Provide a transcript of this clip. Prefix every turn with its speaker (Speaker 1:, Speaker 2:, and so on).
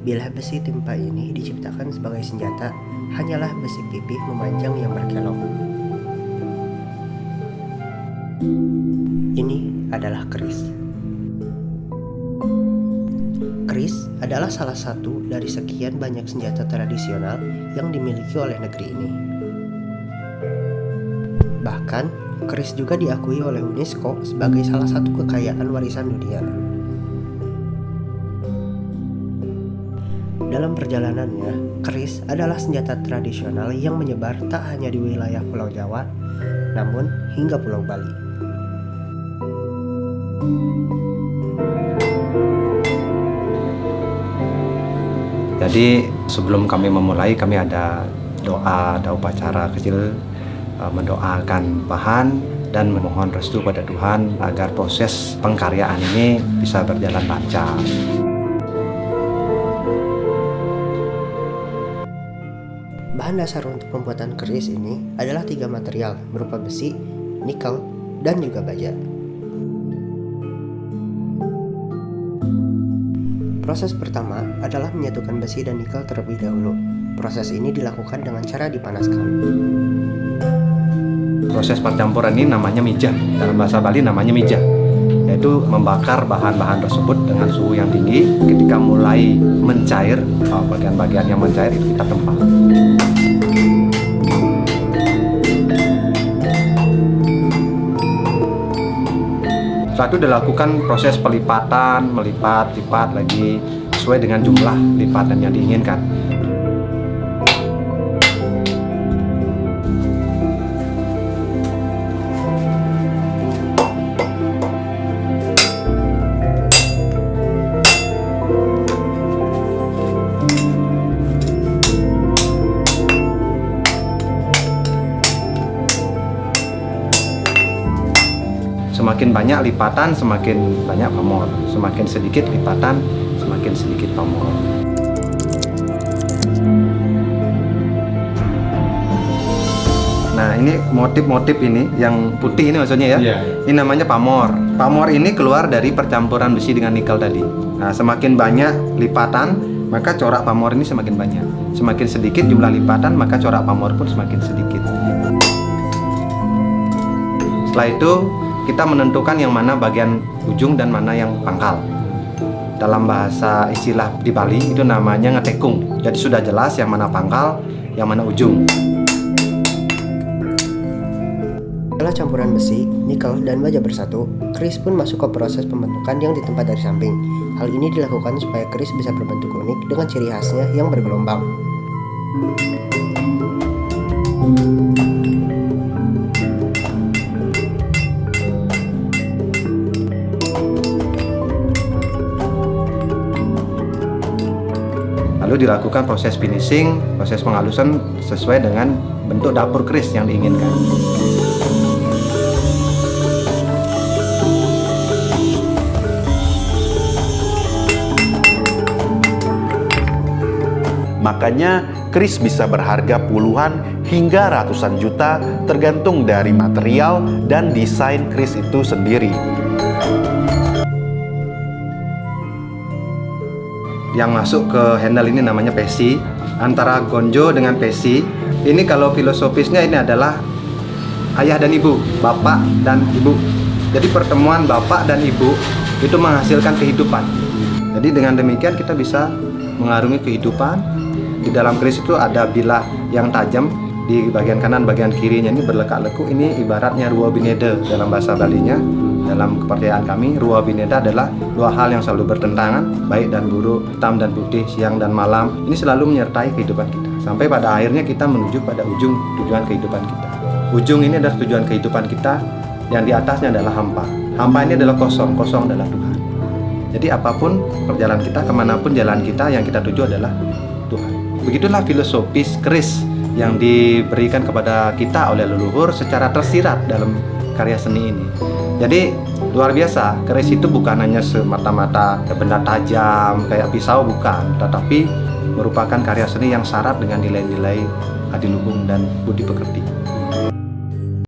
Speaker 1: Bila besi timpa ini diciptakan sebagai senjata, hanyalah besi pipih memanjang yang berkelok. Ini adalah keris. Keris adalah salah satu dari sekian banyak senjata tradisional yang dimiliki oleh negeri ini. Bahkan, keris juga diakui oleh UNESCO sebagai salah satu kekayaan warisan dunia. Dalam perjalanannya, keris adalah senjata tradisional yang menyebar tak hanya di wilayah Pulau Jawa, namun hingga Pulau Bali.
Speaker 2: Jadi sebelum kami memulai, kami ada upacara kecil mendoakan bahan dan memohon restu pada Tuhan agar proses pengkaryaan ini bisa berjalan lancar.
Speaker 1: Bahan dasar untuk pembuatan keris ini adalah 3 material berupa besi, nikel, dan juga baja. Proses pertama adalah menyatukan besi dan nikel terlebih dahulu. Proses ini dilakukan dengan cara dipanaskan.
Speaker 2: Proses percampuran ini namanya mijah, dalam bahasa Bali namanya mijah, yaitu membakar bahan-bahan tersebut dengan suhu yang tinggi. Ketika mulai mencair, bagian-bagian yang mencair itu kita tempa. Setelah itu dilakukan proses pelipatan, melipat-lipat lagi sesuai dengan jumlah lipatan yang diinginkan. Semakin banyak lipatan, semakin banyak pamor. Semakin sedikit lipatan, semakin sedikit pamor. Nah, ini motif-motif ini, yang putih ini maksudnya ya. Ini namanya pamor. Pamor ini keluar dari percampuran besi dengan nikel tadi. Nah, semakin banyak lipatan, maka corak pamor ini semakin banyak. Semakin sedikit jumlah lipatan, maka corak pamor pun semakin sedikit. Setelah itu, kita menentukan yang mana bagian ujung dan mana yang pangkal. Dalam bahasa istilah di Bali itu namanya ngetekung. Jadi sudah jelas yang mana pangkal, yang mana ujung.
Speaker 1: Setelah campuran besi, nikel, dan baja bersatu, keris pun masuk ke proses pembentukan yang ditempa dari samping. Hal ini dilakukan supaya keris bisa berbentuk unik dengan ciri khasnya yang bergelombang.
Speaker 2: Lalu dilakukan proses finishing, proses penghalusan sesuai dengan bentuk dapur keris yang diinginkan.
Speaker 3: Makanya keris bisa berharga puluhan hingga ratusan juta tergantung dari material dan desain keris itu sendiri.
Speaker 2: Yang masuk ke handle ini namanya pesi. Antara gonjo dengan pesi ini, kalau filosofisnya ini adalah ayah dan ibu, bapak dan ibu. Jadi pertemuan bapak dan ibu itu menghasilkan kehidupan. Jadi dengan demikian kita bisa mengarungi kehidupan. Di dalam keris itu ada bilah yang tajam di bagian kanan, bagian kirinya ini berlekak-lekuk. Ini ibaratnya ruwa bineda dalam bahasa Balinya. Dalam kepercayaan kami, ruwa bineda adalah dua hal yang selalu bertentangan, baik dan buruk, hitam dan putih, siang dan malam. Ini selalu menyertai kehidupan kita. Sampai pada akhirnya kita menuju pada ujung tujuan kehidupan kita. Ujung ini adalah tujuan kehidupan kita, yang di atasnya adalah hampa. Hampa ini adalah kosong, kosong adalah Tuhan. Jadi apapun perjalanan kita, kemanapun jalan kita, yang kita tuju adalah Tuhan. Begitulah filosofis keris yang diberikan kepada kita oleh leluhur secara tersirat dalam karya seni ini. Jadi luar biasa, keris itu bukan hanya semata-mata benda tajam kayak pisau, bukan, tetapi merupakan karya seni yang syarat dengan nilai-nilai adiluhung dan budi pekerti.